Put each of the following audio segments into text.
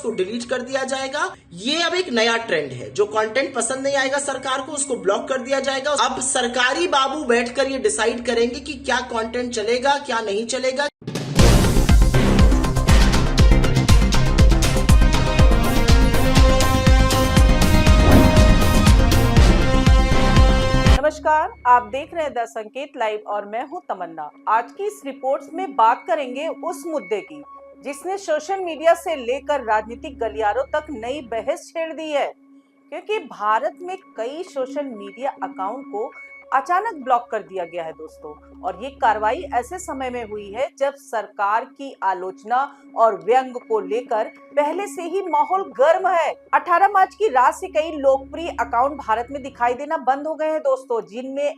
उसको डिलीट कर दिया जाएगा। ये अब एक नया ट्रेंड है, जो कंटेंट पसंद नहीं आएगा सरकार को उसको ब्लॉक कर दिया जाएगा। अब सरकारी बाबू बैठकर ये डिसाइड करेंगे कि क्या कंटेंट चलेगा क्या नहीं चलेगा। नमस्कार, आप देख रहे हैं द संकेत लाइव और मैं हूं तमन्ना। आज की इस रिपोर्ट में बात करेंगे उस मुद्दे की जिसने सोशल मीडिया से लेकर राजनीतिक गलियारों तक नई बहस छेड़ दी है, क्योंकि भारत में कई सोशल मीडिया अकाउंट को अचानक ब्लॉक कर दिया गया है दोस्तों। और ये कार्रवाई ऐसे समय में हुई है जब सरकार की आलोचना और व्यंग को लेकर पहले से ही माहौल गर्म है। 18 मार्च की रात से कई लोकप्रिय अकाउंट भारत में दिखाई देना बंद हो गए हैं दोस्तों, जिनमें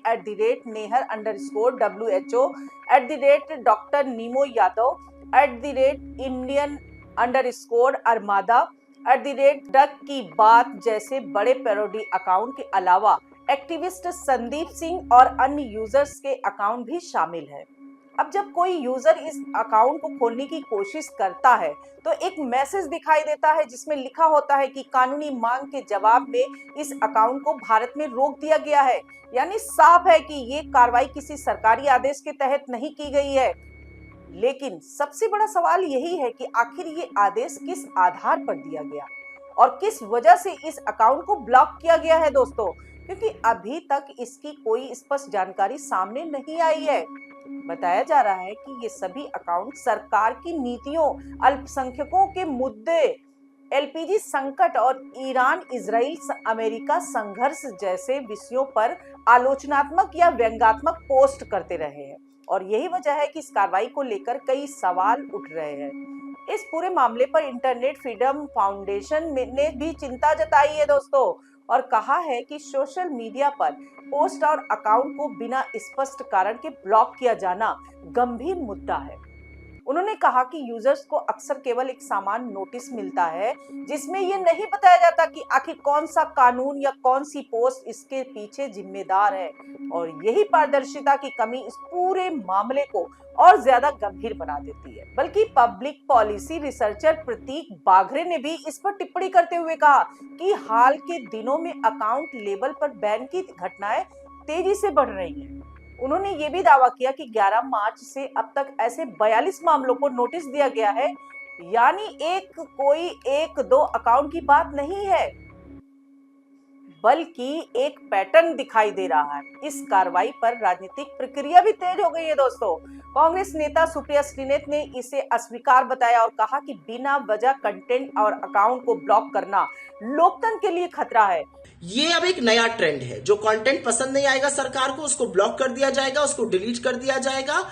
@नेहर_WHO, @डॉक्टर नीमो यादव, @इंडियन_अरमादा, @डक की बात जैसे बड़े पैरोडी अकाउंट के अलावा एक्टिविस्ट संदीप सिंह और अन्य यूजर्स के अकाउंट भी शामिल है। अब जब कोई यूजर इस अकाउंट को खोलने की कोशिश करता है तो एक मैसेज दिखाई देता है जिसमें लिखा होता है कि कानूनी मांग के जवाब में इस अकाउंट को भारत में रोक दिया गया है। यानी साफ है कि ये कार्रवाई किसी सरकारी आदेश के तहत नहीं की गई है। लेकिन सबसे बड़ा सवाल यही है कि आखिर ये आदेश किस आधार पर दिया गया और किस वजह से इस अकाउंट को ब्लॉक किया गया है दोस्तों, क्योंकि अभी तक इसकी कोई स्पष्ट जानकारी सामने नहीं आई है। बताया जा रहा है कि ये सभी अकाउंट सरकार की नीतियों, अल्पसंख्यकों के मुद्दे, एलपीजी संकट और ईरान इजराइल अमेरिका संघर्ष जैसे विषयों पर आलोचनात्मक या व्यंग्यात्मक पोस्ट करते रहे हैं। और यही वजह है कि इस कार्रवाई को लेकर कई सवाल उठ रहे हैं। इस पूरे मामले पर इंटरनेट फ्रीडम फाउंडेशन ने भी चिंता जताई है दोस्तों, और कहा है कि सोशल मीडिया पर पोस्ट और अकाउंट को बिना स्पष्ट कारण के ब्लॉक किया जाना गंभीर मुद्दा है। उन्होंने कहा कि यूजर्स को अक्सर केवल एक सामान्य नोटिस मिलता है जिसमें ये नहीं बताया जाता कि आखिर कौन सा कानून या कौन सी पोस्ट इसके पीछे जिम्मेदार है। और यही पारदर्शिता की कमी इस पूरे मामले को और ज्यादा गंभीर बना देती है। बल्कि पब्लिक पॉलिसी रिसर्चर प्रतीक बाघरे ने भी इस पर टिप्पणी करते हुए कहा कि हाल के दिनों में अकाउंट लेवल पर बैन की घटनाएं तेजी से बढ़ रही हैं। उन्होंने ये भी दावा किया कि 11 मार्च से अब तक ऐसे 42 मामलों को नोटिस दिया गया है। यानी कोई एक दो अकाउंट की बात नहीं है, बल्कि एक पैटर्न दिखाई दे रहा है। इस कार्रवाई पर राजनीतिक प्रक्रिया भी तेज हो गई है दोस्तों। कांग्रेस नेता सुप्रिया श्रीनेत ने इसे अस्वीकार बताया और कहा कि बिना वजह कंटेंट और अकाउंट को ब्लॉक करना लोकतंत्र के लिए खतरा है। ये अब एक नया ट्रेंड है, जो कंटेंट पसंद नहीं आएगा सरकार को उसको ब्लॉक कर दिया जाएगा, उसको डिलीट कर दिया जाएगा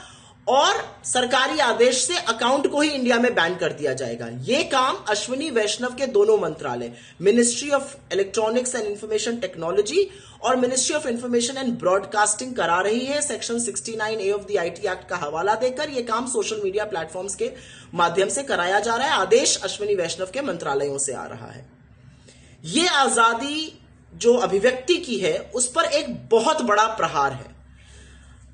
और सरकारी आदेश से अकाउंट को ही इंडिया में बैन कर दिया जाएगा। ये काम अश्विनी वैष्णव के दोनों मंत्रालय, ministry of electronics and information technology और ministry of information and broadcasting करा रही है। Section 69A of the IT act का हवाला देकर यह काम सोशल मीडिया प्लेटफॉर्म्स के माध्यम से कराया जा रहा है। आदेश अश्विनी वैष्णव के मंत्रालयों से आ रहा है। ये आजादी जो अभिव्यक्ति की है उस पर एक बहुत बड़ा प्रहार है।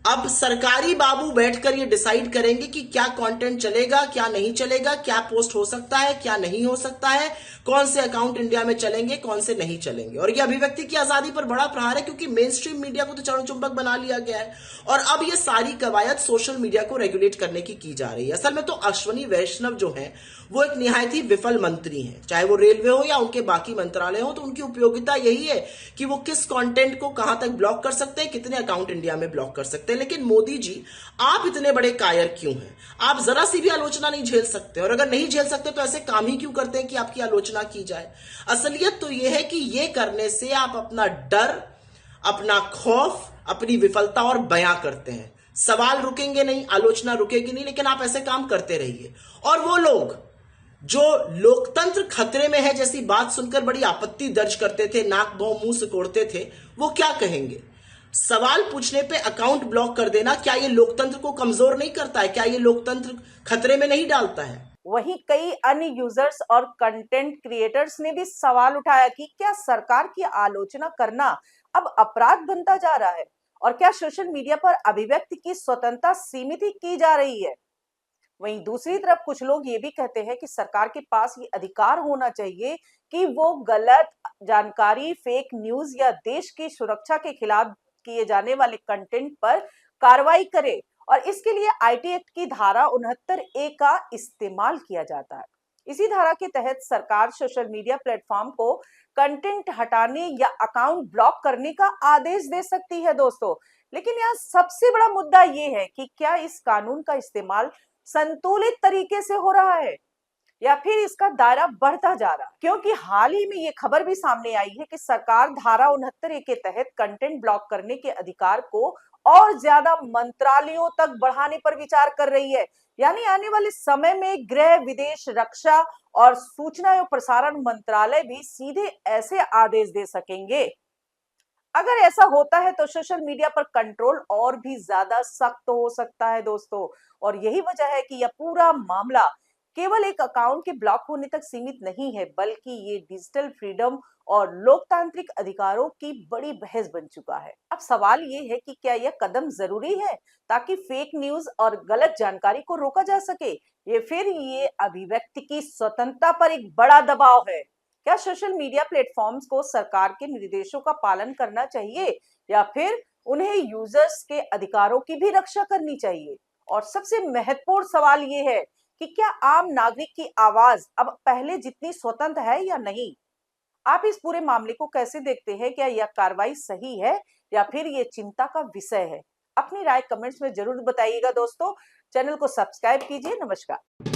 अब सरकारी बाबू बैठकर ये डिसाइड करेंगे कि क्या कंटेंट चलेगा क्या नहीं चलेगा, क्या पोस्ट हो सकता है क्या नहीं हो सकता है, कौन से अकाउंट इंडिया में चलेंगे कौन से नहीं चलेंगे। और ये अभिव्यक्ति की आजादी पर बड़ा प्रहार है, क्योंकि मेन स्ट्रीम मीडिया को तो चरणचुंबक बना लिया गया है और अब ये सारी कवायद सोशल मीडिया को रेगुलेट करने की जा रही है। असल में तो अश्विनी वैष्णव जो है वो एक निहायत ही विफल मंत्री हैं, चाहे वो रेलवे हो या उनके बाकी मंत्रालय हो। तो उनकी उपयोगिता यही है कि वो किस कंटेंट को कहां तक ब्लॉक कर सकते हैं, कितने अकाउंट इंडिया में ब्लॉक कर सकते हैं। लेकिन मोदी जी, आप इतने बड़े कायर क्यों हैं? आप जरा सी भी आलोचना नहीं झेल सकते, और अगर नहीं झेल सकते तो ऐसे काम ही क्यों करते हैं कि आपकी आलोचना की जाए? असलियत तो यह है कि यह करने से आप अपना डर, अपना खौफ, अपनी विफलता और बयां करते हैं। सवाल रुकेंगे नहीं, आलोचना रुकेगी नहीं, लेकिन आप ऐसे काम करते रहिए। और वो लोग जो लोकतंत्र खतरे में है जैसी बात सुनकर बड़ी आपत्ति दर्ज करते थे, नाक भौं मुंह सिकोड़ते थे, वो क्या कहेंगे? सवाल पूछने पे अकाउंट ब्लॉक कर देना क्या ये लोकतंत्र को कमजोर नहीं करता है? क्या ये लोकतंत्र खतरे में नहीं डालता है? वहीं कई अन्य यूजर्स और कंटेंट क्रिएटर्स ने भी सवाल उठाया कि क्या सरकार की आलोचना करना अब अपराध बनता जा रहा है, और क्या सोशल मीडिया पर अभिव्यक्ति की स्वतंत्रता सीमित ही की जा रही है। वहीं दूसरी तरफ कुछ लोग ये भी कहते हैं कि सरकार के पास ये अधिकार होना चाहिए कि वो गलत जानकारी, फेक न्यूज या देश की सुरक्षा के खिलाफ किए जाने वाले कंटेंट पर कार्रवाई करे और इसके लिए आईटी एक्ट की धारा 69A का इस्तेमाल किया जाता है। इसी धारा के तहत सरकार सोशल मीडिया प्लेटफॉर्म को कंटेंट हटाने या अकाउंट ब्लॉक करने का आदेश दे सकती है दोस्तों। लेकिन यहाँ सबसे बड़ा मुद्दा ये है कि क्या इस कानून का इस्तेमाल संतुलित तरीके से हो रहा है या फिर इसका दायरा बढ़ता जा रहा है, क्योंकि हाल ही में ये खबर भी सामने आई है कि सरकार धारा 69A के तहत कंटेंट ब्लॉक करने के अधिकार को और ज्यादा मंत्रालयों तक बढ़ाने पर विचार कर रही है। यानी आने वाले समय में गृह, विदेश, रक्षा और सूचना एवं प्रसारण मंत्रालय भी सीधे ऐसे आदेश दे सकेंगे। अगर ऐसा होता है तो सोशल मीडिया पर कंट्रोल और भी ज्यादा सख्त हो सकता है दोस्तों। और यही वजह है कि यह पूरा मामला केवल एक अकाउंट के ब्लॉक होने तक सीमित नहीं है, बल्कि ये डिजिटल फ्रीडम और लोकतांत्रिक अधिकारों की बड़ी बहस बन चुका है। अब सवाल ये है कि क्या यह कदम जरूरी है ताकि फेक न्यूज और गलत जानकारी को रोका जा सके, ये फिर ये अभिव्यक्ति की स्वतंत्रता पर एक बड़ा दबाव है। क्या सोशल मीडिया प्लेटफॉर्म्स को सरकार के निर्देशों का पालन करना चाहिए या फिर उन्हें यूजर्स के अधिकारों की भी रक्षा करनी चाहिए? और सबसे महत्वपूर्ण सवाल ये है कि क्या आम नागरिक की आवाज अब पहले जितनी स्वतंत्र है या नहीं? आप इस पूरे मामले को कैसे देखते हैं? क्या यह कार्रवाई सही है या फिर ये चिंता का विषय है? अपनी राय कमेंट्स में जरूर बताइएगा दोस्तों। चैनल को सब्सक्राइब कीजिए। नमस्कार।